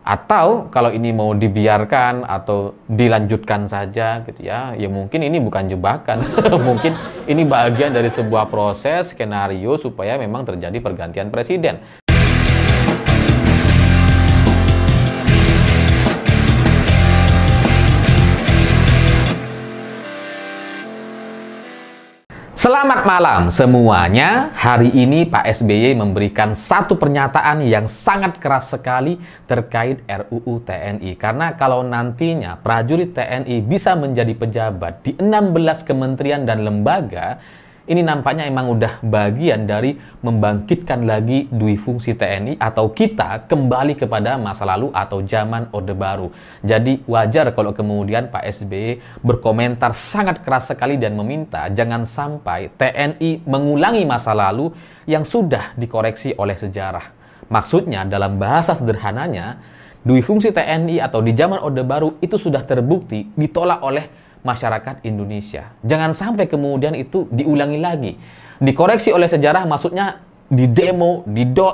Atau kalau ini mau dibiarkan atau dilanjutkan saja gitu ya, ya mungkin ini bukan jebakan. Mungkin ini bagian dari sebuah proses skenario supaya memang terjadi pergantian presiden. Selamat malam semuanya. Hari ini Pak SBY memberikan satu pernyataan yang sangat keras sekali terkait RUU TNI. Karena kalau nantinya prajurit TNI bisa menjadi pejabat di 16 kementerian dan lembaga, ini nampaknya emang udah bagian dari membangkitkan lagi dui fungsi TNI atau kita kembali kepada masa lalu atau zaman Orde Baru. Jadi wajar kalau kemudian Pak SBY berkomentar sangat keras sekali dan meminta jangan sampai TNI mengulangi masa lalu yang sudah dikoreksi oleh sejarah. Maksudnya dalam bahasa sederhananya, dui fungsi TNI atau di zaman Orde Baru itu sudah terbukti ditolak oleh masyarakat Indonesia. Jangan sampai kemudian itu diulangi lagi. Dikoreksi oleh sejarah maksudnya didemo,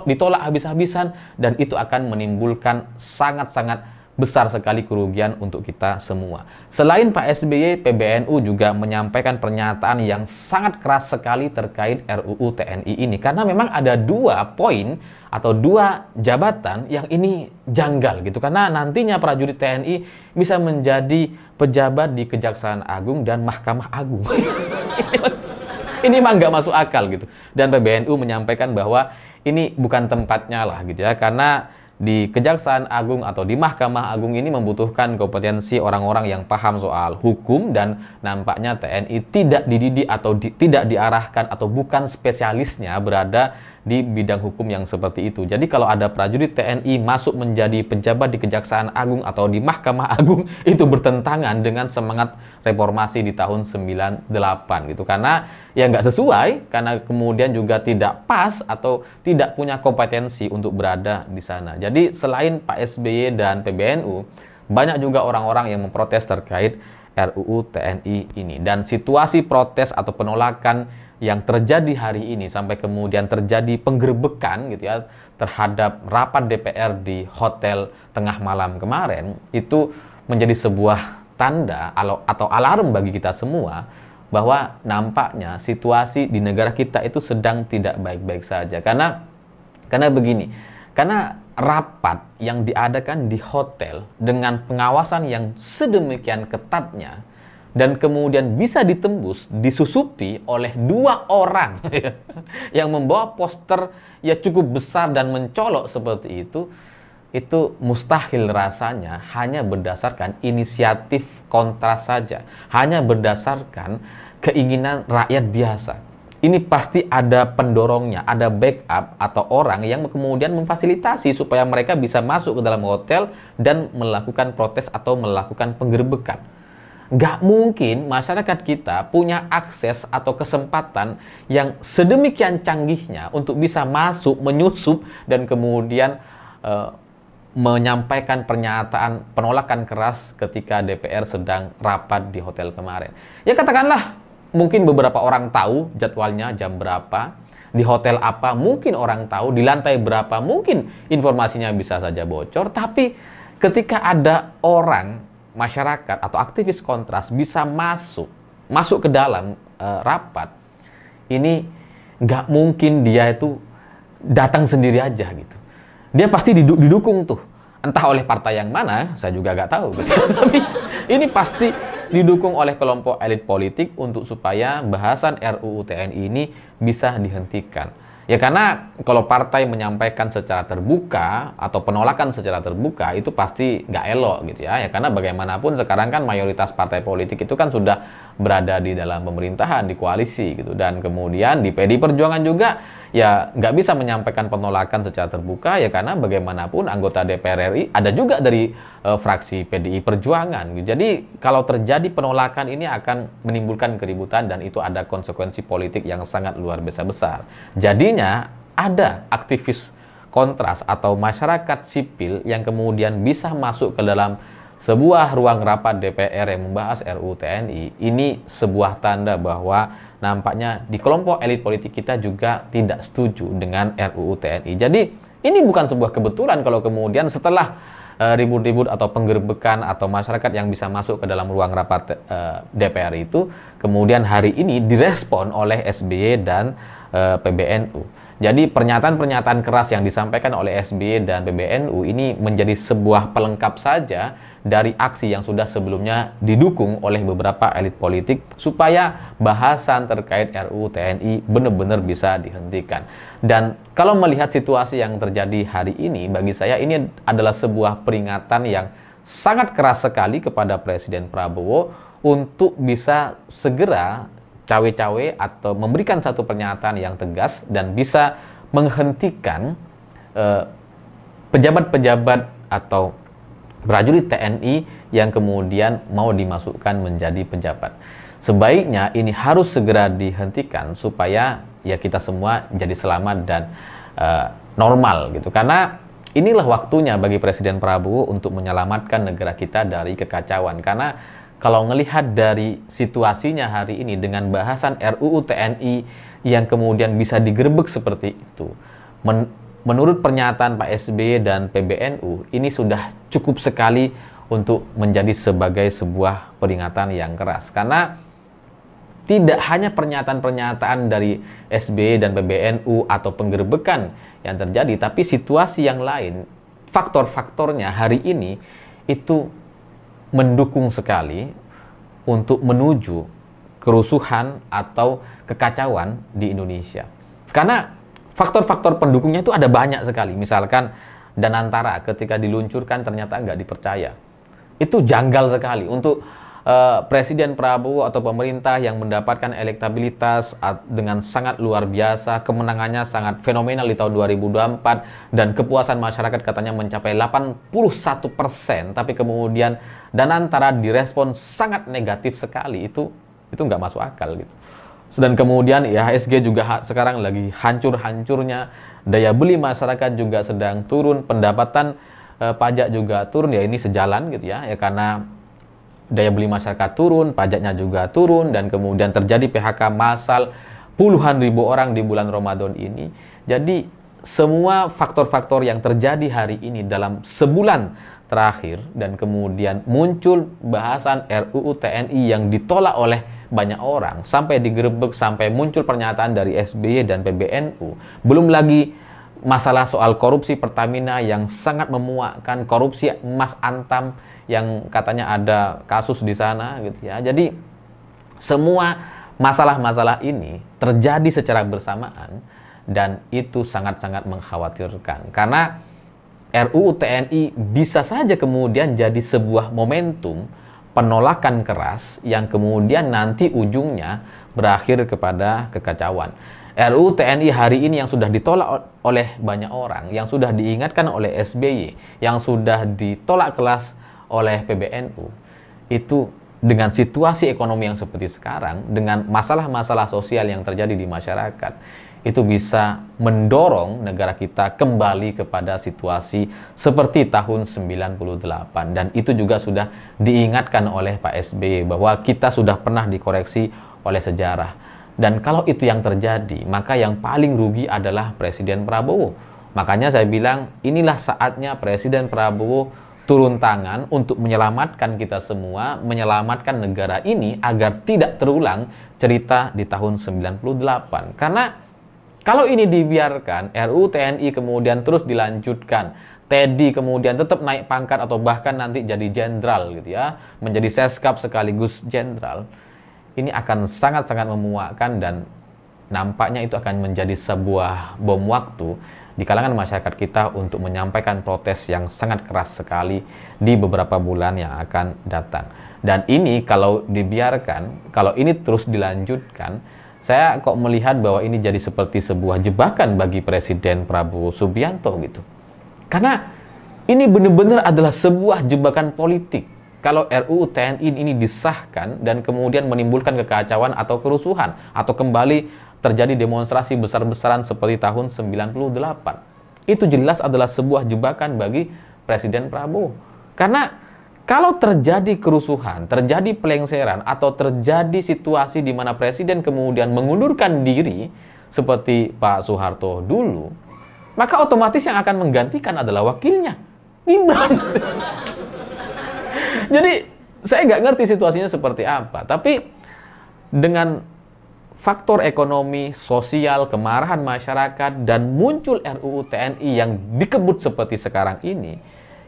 ditolak habis-habisan, dan itu akan menimbulkan sangat-sangat besar sekali kerugian untuk kita semua. Selain Pak SBY, PBNU juga menyampaikan pernyataan yang sangat keras sekali terkait RUU TNI ini. Karena memang ada dua poin atau dua jabatan yang ini janggal gitu. Karena nantinya prajurit TNI bisa menjadi pejabat di Kejaksaan Agung dan Mahkamah Agung. Ini mah nggak masuk akal gitu. Dan PBNU menyampaikan bahwa ini bukan tempatnya lah gitu ya. Karena di Kejaksaan Agung atau di Mahkamah Agung ini membutuhkan kompetensi orang-orang yang paham soal hukum, dan nampaknya TNI tidak dididik atau tidak diarahkan atau bukan spesialisnya berada di bidang hukum yang seperti itu. Jadi kalau ada prajurit TNI masuk menjadi pejabat di Kejaksaan Agung atau di Mahkamah Agung, itu bertentangan dengan semangat reformasi di tahun 98 gitu. Karena ya nggak sesuai, karena kemudian juga tidak pas atau tidak punya kompetensi untuk berada di sana. Jadi selain Pak SBY dan PBNU, banyak juga orang-orang yang memprotes terkait RUU TNI ini. Dan situasi protes atau penolakan yang terjadi hari ini sampai kemudian terjadi penggerbekan gitu ya terhadap rapat DPR di Hotel Tengah Malam kemarin, itu menjadi sebuah tanda atau alarm bagi kita semua bahwa nampaknya situasi di negara kita itu sedang tidak baik-baik saja. Karena begini, karena rapat yang diadakan di hotel dengan pengawasan yang sedemikian ketatnya dan kemudian bisa ditembus, disusupi oleh dua orang yang membawa poster ya cukup besar dan mencolok seperti itu mustahil rasanya hanya berdasarkan inisiatif kontras saja, hanya berdasarkan keinginan rakyat biasa. Ini pasti ada pendorongnya, ada backup atau orang yang kemudian memfasilitasi supaya mereka bisa masuk ke dalam hotel dan melakukan protes atau melakukan penggerbekan. Nggak mungkin masyarakat kita punya akses atau kesempatan yang sedemikian canggihnya untuk bisa masuk, menyusup, dan kemudian menyampaikan pernyataan penolakan keras ketika DPR sedang rapat di hotel kemarin. Ya katakanlah, mungkin beberapa orang tahu jadwalnya jam berapa, di hotel apa, mungkin orang tahu, di lantai berapa, mungkin informasinya bisa saja bocor, tapi ketika ada orang masyarakat atau aktivis kontras bisa masuk ke dalam rapat, ini nggak mungkin dia itu datang sendiri aja gitu. Dia pasti didukung tuh, entah oleh partai yang mana, saya juga nggak tahu gitu. Tapi ini pasti didukung oleh kelompok elit politik untuk supaya bahasan RUU TNI ini bisa dihentikan. Ya karena kalau partai menyampaikan secara terbuka atau penolakan secara terbuka itu pasti nggak elok gitu ya. Ya karena bagaimanapun sekarang kan mayoritas partai politik itu kan sudah berada di dalam pemerintahan, di koalisi gitu. Dan kemudian di PDI Perjuangan juga ya nggak bisa menyampaikan penolakan secara terbuka ya karena bagaimanapun anggota DPR RI ada juga dari fraksi PDI Perjuangan gitu. Jadi kalau terjadi penolakan ini akan menimbulkan keributan dan itu ada konsekuensi politik yang sangat luar biasa besar. Jadinya ada aktivis kontras atau masyarakat sipil yang kemudian bisa masuk ke dalam sebuah ruang rapat DPR yang membahas RUU TNI. Ini sebuah tanda bahwa nampaknya di kelompok elit politik kita juga tidak setuju dengan RUU TNI. Jadi ini bukan sebuah kebetulan kalau kemudian setelah ribut-ribut atau penggerbekan atau masyarakat yang bisa masuk ke dalam ruang rapat DPR itu kemudian hari ini direspon oleh SBY dan PBNU. Jadi pernyataan-pernyataan keras yang disampaikan oleh SBY dan PBNU ini menjadi sebuah pelengkap saja dari aksi yang sudah sebelumnya didukung oleh beberapa elit politik supaya bahasan terkait RUU TNI benar-benar bisa dihentikan. Dan kalau melihat situasi yang terjadi hari ini, bagi saya ini adalah sebuah peringatan yang sangat keras sekali kepada Presiden Prabowo untuk bisa segera cawe-cawe atau memberikan satu pernyataan yang tegas dan bisa menghentikan pejabat-pejabat atau prajurit TNI yang kemudian mau dimasukkan menjadi pejabat. Sebaiknya ini harus segera dihentikan supaya ya kita semua jadi selamat dan normal gitu. Karena inilah waktunya bagi Presiden Prabowo untuk menyelamatkan negara kita dari kekacauan. Karena kalau melihat dari situasinya hari ini dengan bahasan RUU TNI yang kemudian bisa digerebek seperti itu, menurut pernyataan Pak SBY dan PBNU, ini sudah cukup sekali untuk menjadi sebagai sebuah peringatan yang keras. Karena tidak hanya pernyataan-pernyataan dari SBY dan PBNU atau penggerbekan yang terjadi, tapi situasi yang lain, faktor-faktornya hari ini itu mendukung sekali untuk menuju kerusuhan atau kekacauan di Indonesia. Karena faktor-faktor pendukungnya itu ada banyak sekali. Misalkan Danantara ketika diluncurkan ternyata nggak dipercaya. Itu janggal sekali untuk Presiden Prabowo atau pemerintah yang mendapatkan elektabilitas dengan sangat luar biasa, kemenangannya sangat fenomenal di tahun 2024 dan kepuasan masyarakat katanya mencapai 81%, tapi kemudian Danantara direspon sangat negatif sekali. Itu nggak masuk akal gitu. Dan kemudian IHSG juga sekarang lagi hancur-hancurnya, daya beli masyarakat juga sedang turun, pendapatan pajak juga turun, ya ini sejalan gitu ya karena daya beli masyarakat turun, pajaknya juga turun, dan kemudian terjadi PHK massal puluhan ribu orang di bulan Ramadan ini. Jadi semua faktor-faktor yang terjadi hari ini dalam sebulan terakhir dan kemudian muncul bahasan RUU TNI yang ditolak oleh banyak orang sampai digerebek, sampai muncul pernyataan dari SBY dan PBNU. Belum lagi masalah soal korupsi Pertamina yang sangat memuakkan, korupsi Mas Antam yang katanya ada kasus di sana gitu ya. Jadi semua masalah-masalah ini terjadi secara bersamaan dan itu sangat-sangat mengkhawatirkan. Karena RUU TNI bisa saja kemudian jadi sebuah momentum penolakan keras yang kemudian nanti ujungnya berakhir kepada kekacauan. RUU TNI hari ini yang sudah ditolak oleh banyak orang, yang sudah diingatkan oleh SBY, yang sudah ditolak keras oleh PBNU, itu dengan situasi ekonomi yang seperti sekarang, dengan masalah-masalah sosial yang terjadi di masyarakat, itu bisa mendorong negara kita kembali kepada situasi seperti tahun 98. Dan itu juga sudah diingatkan oleh Pak SBY bahwa kita sudah pernah dikoreksi oleh sejarah. Dan kalau itu yang terjadi, maka yang paling rugi adalah Presiden Prabowo. Makanya saya bilang, inilah saatnya Presiden Prabowo turun tangan untuk menyelamatkan kita semua, menyelamatkan negara ini agar tidak terulang cerita di tahun 98. Karena kalau ini dibiarkan, RUU TNI kemudian terus dilanjutkan, Teddy kemudian tetap naik pangkat atau bahkan nanti jadi jenderal gitu ya, menjadi seskap sekaligus jenderal, ini akan sangat-sangat memuakkan dan nampaknya itu akan menjadi sebuah bom waktu di kalangan masyarakat kita untuk menyampaikan protes yang sangat keras sekali di beberapa bulan yang akan datang. Dan ini kalau dibiarkan, kalau ini terus dilanjutkan, saya kok melihat bahwa ini jadi seperti sebuah jebakan bagi Presiden Prabowo Subianto gitu. Karena ini benar-benar adalah sebuah jebakan politik. Kalau RUU TNI ini disahkan dan kemudian menimbulkan kekacauan atau kerusuhan atau kembali terjadi demonstrasi besar-besaran seperti tahun 98. Itu jelas adalah sebuah jebakan bagi Presiden Prabowo. Karena kalau terjadi kerusuhan, terjadi pelengseran, atau terjadi situasi di mana Presiden kemudian mengundurkan diri seperti Pak Soeharto dulu, maka otomatis yang akan menggantikan adalah wakilnya. Gibran. Jadi saya nggak ngerti situasinya seperti apa. Tapi dengan faktor ekonomi, sosial, kemarahan masyarakat, dan muncul RUU TNI yang dikebut seperti sekarang ini,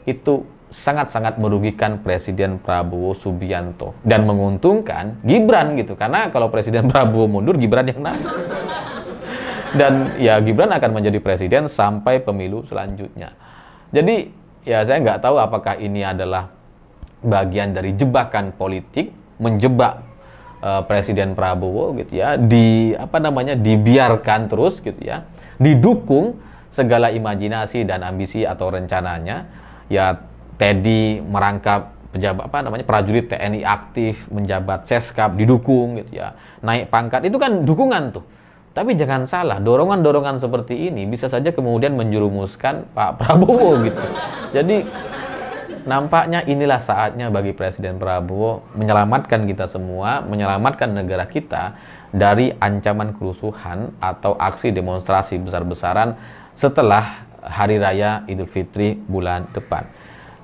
itu sangat-sangat merugikan Presiden Prabowo Subianto dan menguntungkan Gibran gitu. Karena kalau Presiden Prabowo mundur, Gibran yang naik. Dan ya Gibran akan menjadi presiden sampai pemilu selanjutnya. Jadi ya saya nggak tahu apakah ini adalah bagian dari jebakan politik, menjebak Presiden Prabowo gitu ya, dibiarkan terus gitu ya, didukung segala imajinasi dan ambisi atau rencananya. Ya Teddy merangkap prajurit TNI aktif, menjabat Seskap, didukung gitu ya, naik pangkat, itu kan dukungan tuh. Tapi jangan salah, dorongan-dorongan seperti ini bisa saja kemudian menjerumuskan Pak Prabowo gitu. Jadi nampaknya inilah saatnya bagi Presiden Prabowo menyelamatkan kita semua, menyelamatkan negara kita dari ancaman kerusuhan atau aksi demonstrasi besar-besaran setelah Hari Raya Idul Fitri bulan depan.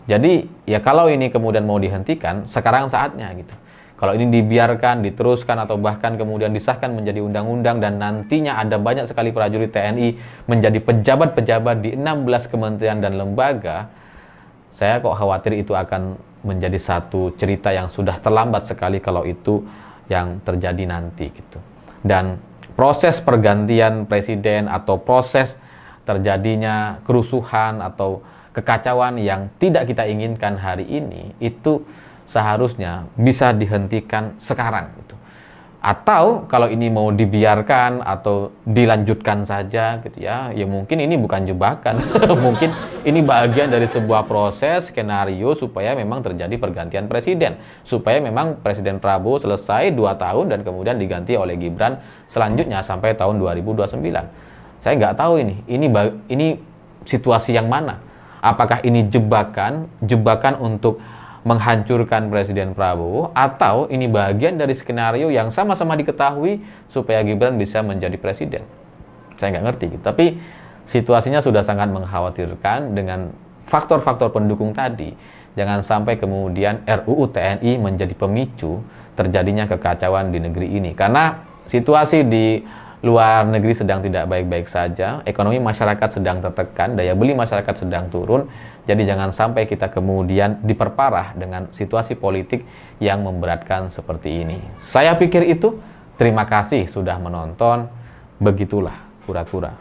Jadi ya kalau ini kemudian mau dihentikan, sekarang saatnya gitu. Kalau ini dibiarkan, diteruskan, atau bahkan kemudian disahkan menjadi undang-undang dan nantinya ada banyak sekali prajurit TNI menjadi pejabat-pejabat di 16 kementerian dan lembaga, saya kok khawatir itu akan menjadi satu cerita yang sudah terlambat sekali kalau itu yang terjadi nanti gitu. Dan proses pergantian presiden atau proses terjadinya kerusuhan atau kekacauan yang tidak kita inginkan hari ini itu seharusnya bisa dihentikan sekarang gitu. Atau kalau ini mau dibiarkan atau dilanjutkan saja gitu ya, ya mungkin ini bukan jebakan. Mungkin ini bagian dari sebuah proses skenario supaya memang terjadi pergantian presiden, supaya memang Presiden Prabowo selesai 2 tahun dan kemudian diganti oleh Gibran selanjutnya sampai tahun 2029. Saya nggak tahu ini situasi yang mana. Apakah ini jebakan untuk menghancurkan Presiden Prabowo, atau ini bagian dari skenario yang sama-sama diketahui supaya Gibran bisa menjadi presiden. Saya nggak ngerti gitu. Tapi situasinya sudah sangat mengkhawatirkan dengan faktor-faktor pendukung tadi. Jangan sampai kemudian RUU TNI menjadi pemicu terjadinya kekacauan di negeri ini. Karena situasi di luar negeri sedang tidak baik-baik saja, ekonomi masyarakat sedang tertekan, daya beli masyarakat sedang turun. Jadi jangan sampai kita kemudian diperparah dengan situasi politik yang memberatkan seperti ini. Saya pikir itu. Terima kasih sudah menonton. Begitulah kura-kura.